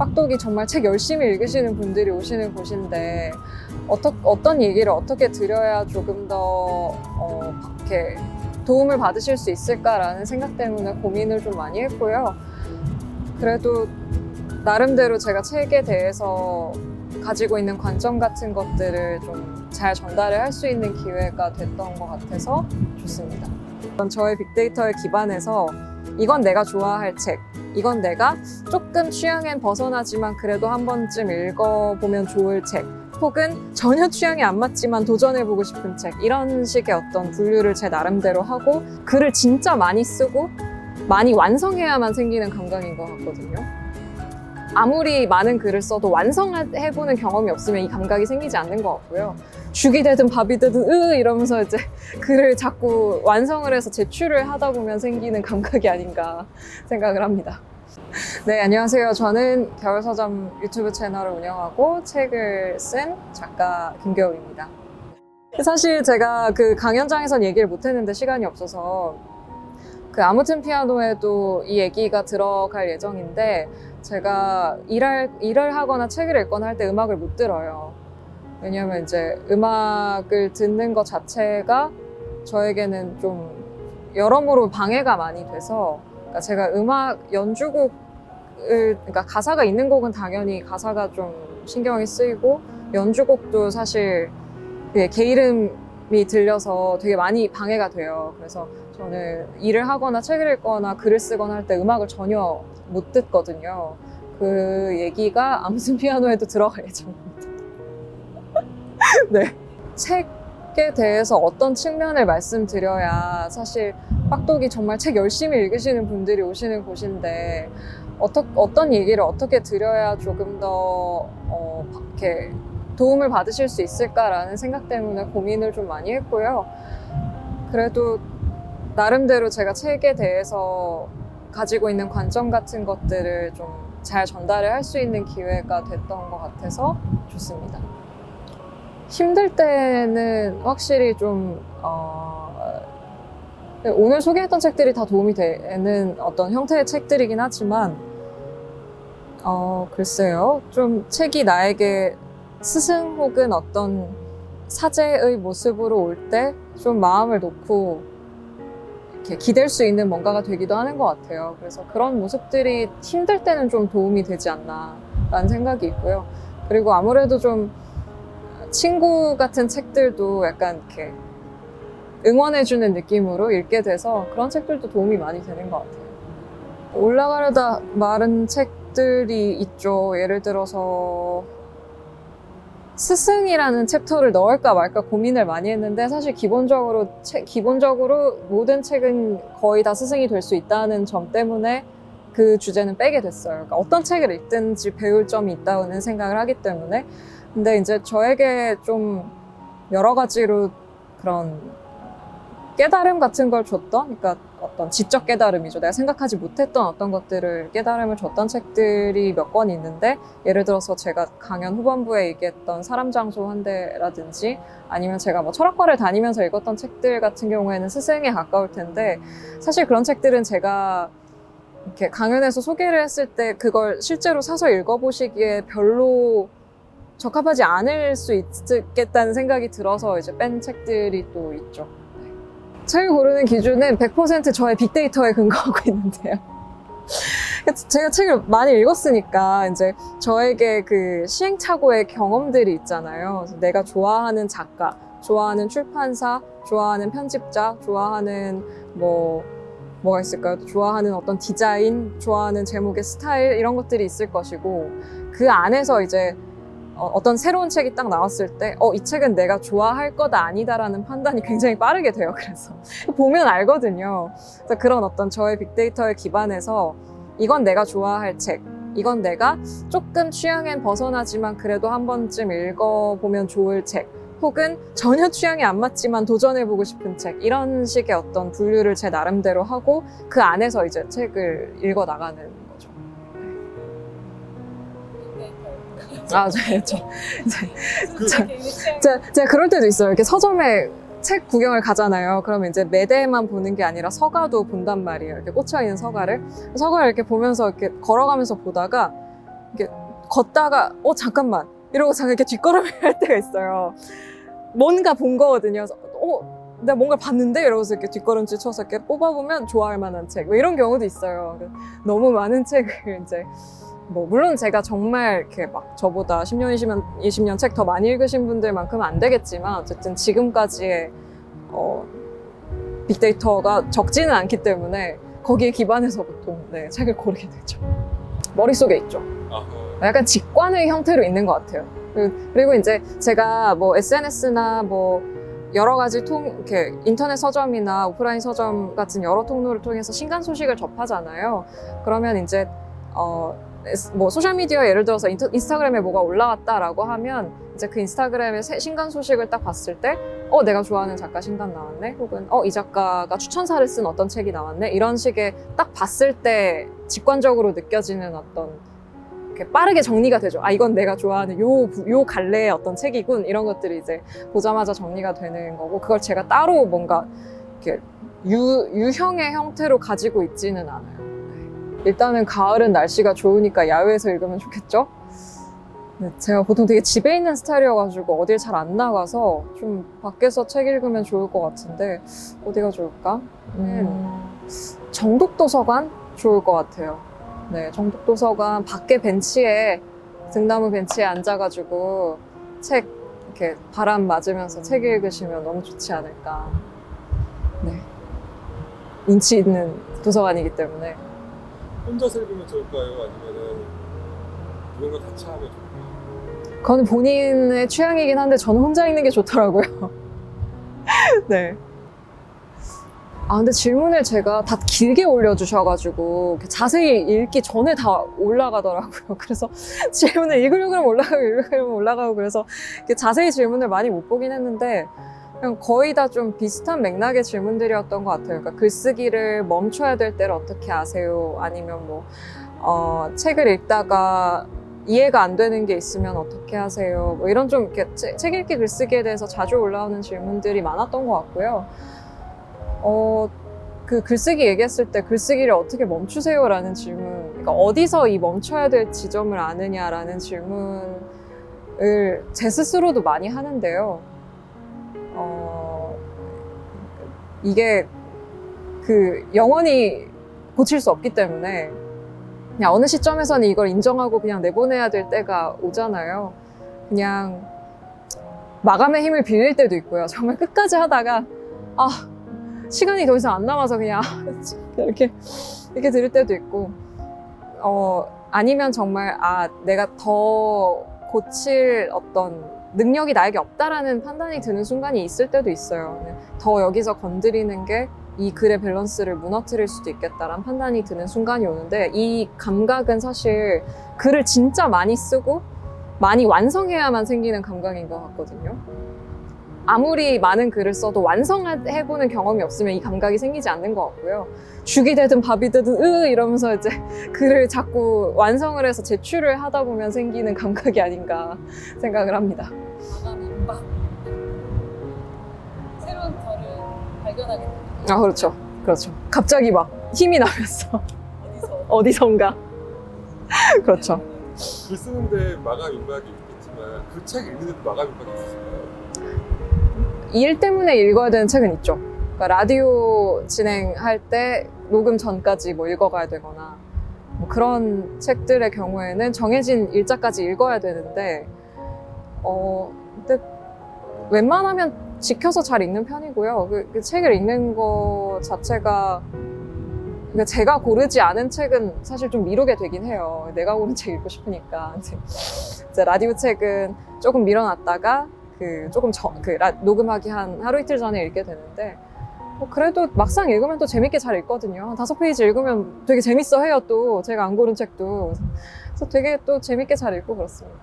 빡독이 정말 책 열심히 읽으시는 분들이 오시는 곳인데 어떤 얘기를 어떻게 드려야 조금 더 이렇게 도움을 받으실 수 있을까라는 생각 때문에 고민을 좀 많이 했고요. 그래도 나름대로 제가 책에 대해서 가지고 있는 관점 같은 것들을 좀 잘 전달을 할 수 있는 기회가 됐던 것 같아서 좋습니다. 저의 빅데이터에 기반해서 이건 내가 좋아할 책, 이건 내가 조금 취향엔 벗어나지만 그래도 한 번쯤 읽어보면 좋을 책, 혹은 전혀 취향이 안 맞지만 도전해보고 싶은 책, 이런 식의 어떤 분류를 제 나름대로 하고 글을 진짜 많이 쓰고 많이 완성해야만 생기는 감각인 것 같거든요. 아무리 많은 글을 써도 완성해보는 경험이 없으면 이 감각이 생기지 않는 것 같고요. 죽이 되든 밥이 되든 이러면서 이제 글을 자꾸 완성을 해서 제출을 하다 보면 생기는 감각이 아닌가 생각을 합니다. 네, 안녕하세요. 저는 겨울서점 유튜브 채널을 운영하고 책을 쓴 작가 김겨울입니다. 사실 제가 그 강연장에선 얘기를 못했는데 시간이 없어서 아무튼 피아노에도 이 얘기가 들어갈 예정인데 제가 일을 하거나 책을 읽거나 할 때 음악을 못 들어요. 왜냐면 이제 음악을 듣는 것 자체가 저에게는 좀 여러모로 방해가 많이 돼서, 그러니까 제가 음악 연주곡을, 그러니까 가사가 있는 곡은 당연히 가사가 좀 신경이 쓰이고 연주곡도 사실 개 이름이 들려서 되게 많이 방해가 돼요. 그래서 저는 일을 하거나 책을 읽거나 글을 쓰거나 할 때 음악을 전혀 못 듣거든요. 그 얘기가 아무튼 피아노에도 들어갈 예정입니다. 네. 책에 대해서 어떤 측면을 말씀드려야, 사실 빡독이 정말 책 열심히 읽으시는 분들이 오시는 곳인데 어떤 얘기를 어떻게 드려야 조금 더 이렇게 도움을 받으실 수 있을까라는 생각 때문에 고민을 좀 많이 했고요. 그래도 나름대로 제가 책에 대해서 가지고 있는 관점 같은 것들을 좀 잘 전달을 할 수 있는 기회가 됐던 것 같아서 좋습니다. 힘들 때는 확실히 좀 오늘 소개했던 책들이 다 도움이 되는 어떤 형태의 책들이긴 하지만 글쎄요, 좀 책이 나에게 스승 혹은 어떤 사제의 모습으로 올 때 좀 마음을 놓고 이렇게 기댈 수 있는 뭔가가 되기도 하는 것 같아요. 그래서 그런 모습들이 힘들 때는 좀 도움이 되지 않나 라는 생각이 있고요. 그리고 아무래도 좀 친구 같은 책들도 약간 이렇게 응원해주는 느낌으로 읽게 돼서 그런 책들도 도움이 많이 되는 것 같아요. 올라가려다 마른 책들이 있죠. 예를 들어서 스승이라는 챕터를 넣을까 말까 고민을 많이 했는데, 사실 기본적으로 모든 책은 거의 다 스승이 될 수 있다는 점 때문에 그 주제는 빼게 됐어요. 그러니까 어떤 책을 읽든지 배울 점이 있다는 생각을 하기 때문에. 근데 이제 저에게 좀 여러 가지로 그런 깨달음 같은 걸 줬던, 그러니까 어떤 지적 깨달음이죠. 내가 생각하지 못했던 어떤 것들을 깨달음을 줬던 책들이 몇 권 있는데, 예를 들어서 제가 강연 후반부에 얘기했던 사람 장소 한 대라든지, 아니면 제가 뭐 철학과를 다니면서 읽었던 책들 같은 경우에는 스승에 가까울 텐데, 사실 그런 책들은 제가 이렇게 강연에서 소개를 했을 때 그걸 실제로 사서 읽어보시기에 별로 적합하지 않을 수 있겠다는 생각이 들어서 이제 뺀 책들이 또 있죠. 책을 고르는 기준은 100% 저의 빅데이터에 근거하고 있는데요. 제가 책을 많이 읽었으니까 이제 저에게 그 시행착오의 경험들이 있잖아요. 그래서 내가 좋아하는 작가, 좋아하는 출판사, 좋아하는 편집자, 좋아하는 뭐가 있을까요? 좋아하는 어떤 디자인, 좋아하는 제목의 스타일, 이런 것들이 있을 것이고, 그 안에서 이제 어떤 새로운 책이 딱 나왔을 때 이 책은 내가 좋아할 거다 아니다라는 판단이 굉장히 빠르게 돼요. 그래서 보면 알거든요. 그래서 그런 어떤 저의 빅데이터에 기반해서 이건 내가 좋아할 책, 이건 내가 조금 취향엔 벗어나지만 그래도 한 번쯤 읽어보면 좋을 책, 혹은 전혀 취향이 안 맞지만 도전해보고 싶은 책, 이런 식의 어떤 분류를 제 나름대로 하고 그 안에서 이제 책을 읽어 나가는 거죠. 제가 그럴 때도 있어요. 이렇게 서점에 책 구경을 가잖아요. 그러면 이제 매대만 보는 게 아니라 서가도 본단 말이에요. 이렇게 꽂혀있는 서가를 이렇게 보면서 이렇게 걸어가면서 보다가 이렇게 걷다가 잠깐만 이러고 잠깐 이렇게 뒷걸음을 할 때가 있어요. 뭔가 본 거거든요. 그래서 내가 뭔가 봤는데 이러고서 이렇게 뒷걸음질 쳐서 이렇게 뽑아보면 좋아할 만한 책, 뭐 이런 경우도 있어요. 너무 많은 책을 이제 뭐 물론 제가 정말 이렇게 막 저보다 10년, 20년 책 더 많이 읽으신 분들만큼은 안 되겠지만 어쨌든 지금까지의 빅데이터가 적지는 않기 때문에 거기에 기반해서 보통 책을 고르게 되죠. 머릿속에 있죠. 약간 직관의 형태로 있는 것 같아요. 그리고 이제 제가 뭐 SNS나 뭐 여러 가지 이렇게 인터넷 서점이나 오프라인 서점 같은 여러 통로를 통해서 신간 소식을 접하잖아요. 그러면 이제 뭐 소셜미디어 예를 들어서 인스타그램에 뭐가 올라왔다라고 하면 이제 그 인스타그램의 신간 소식을 딱 봤을 때 내가 좋아하는 작가 신간 나왔네, 혹은 이 작가가 추천사를 쓴 어떤 책이 나왔네, 이런 식의 딱 봤을 때 직관적으로 느껴지는 어떤 이렇게 빠르게 정리가 되죠. 이건 내가 좋아하는 요 갈래의 어떤 책이군, 이런 것들이 이제 보자마자 정리가 되는 거고, 그걸 제가 따로 뭔가 이렇게 유형의 형태로 가지고 있지는 않아요. 일단은 가을은 날씨가 좋으니까 야외에서 읽으면 좋겠죠? 제가 보통 되게 집에 있는 스타일이어가지고 어딜 잘 안 나가서 좀 밖에서 책 읽으면 좋을 것 같은데 어디가 좋을까? 정독도서관 좋을 것 같아요. 네, 정독도서관 밖에 벤치에, 등나무 벤치에 앉아가지고 책 이렇게 바람 맞으면서 책 읽으시면 너무 좋지 않을까. 네, 운치 있는 도서관이기 때문에. 혼자서 읽으면 좋을까요? 아니면은 누군가 같이 하면 좋을까요? 그건 본인의 취향이긴 한데 저는 혼자 읽는 게 좋더라고요. 네. 근데 질문을 제가 다 길게 올려주셔가지고 자세히 읽기 전에 다 올라가더라고요. 그래서 질문을 읽으려고 올라가고 그래서 자세히 질문을 많이 못 보긴 했는데 그냥 거의 다 좀 비슷한 맥락의 질문들이었던 것 같아요. 그러니까 글쓰기를 멈춰야 될 때를 어떻게 아세요? 아니면 뭐 책을 읽다가 이해가 안 되는 게 있으면 어떻게 하세요? 뭐 이런 좀 이렇게 책 읽기 글쓰기에 대해서 자주 올라오는 질문들이 많았던 것 같고요. 그 글쓰기 얘기했을 때 글쓰기를 어떻게 멈추세요? 라는 질문, 그러니까 어디서 이 멈춰야 될 지점을 아느냐라는 질문을 제 스스로도 많이 하는데요. 이게 영원히 고칠 수 없기 때문에 그냥 어느 시점에서는 이걸 인정하고 그냥 내보내야 될 때가 오잖아요. 그냥 마감의 힘을 빌릴 때도 있고요. 정말 끝까지 하다가 시간이 더 이상 안 남아서 그냥 이렇게 들을 때도 있고, 아니면 정말 내가 더 고칠 어떤 능력이 나에게 없다라는 판단이 드는 순간이 있을 때도 있어요. 더 여기서 건드리는 게 이 글의 밸런스를 무너뜨릴 수도 있겠다라는 판단이 드는 순간이 오는데, 이 감각은 사실 글을 진짜 많이 쓰고 많이 완성해야만 생기는 감각인 것 같거든요. 아무리 많은 글을 써도 완성해보는 경험이 없으면 이 감각이 생기지 않는 것 같고요. 죽이 되든 밥이 되든 이러면서 이제 글을 자꾸 완성을 해서 제출을 하다 보면 생기는 감각이 아닌가 생각을 합니다. 마감이 막 새로운 저를 발견하게 됩니다. 그렇죠. 갑자기 막 힘이 나면서 어디선가. 그렇죠. 글 쓰는데 마감 임박이 있겠지만 그 책 읽는데도 마감 임박이 있으실까요? 일 때문에 읽어야 되는 책은 있죠. 그러니까 라디오 진행할 때 녹음 전까지 뭐 읽어가야 되거나 뭐 그런 책들의 경우에는 정해진 일자까지 읽어야 되는데 근데 웬만하면 지켜서 잘 읽는 편이고요. 그 책을 읽는 거 자체가, 그러니까 제가 고르지 않은 책은 사실 좀 미루게 되긴 해요. 내가 고른 책 읽고 싶으니까. 이제 라디오 책은 조금 밀어놨다가 녹음하기 한 하루 이틀 전에 읽게 되는데, 그래도 막상 읽으면 또 재밌게 잘 읽거든요. 한 5페이지 읽으면 되게 재밌어 해요. 또 제가 안 고른 책도. 그래서 되게 또 재밌게 잘 읽고 그렇습니다.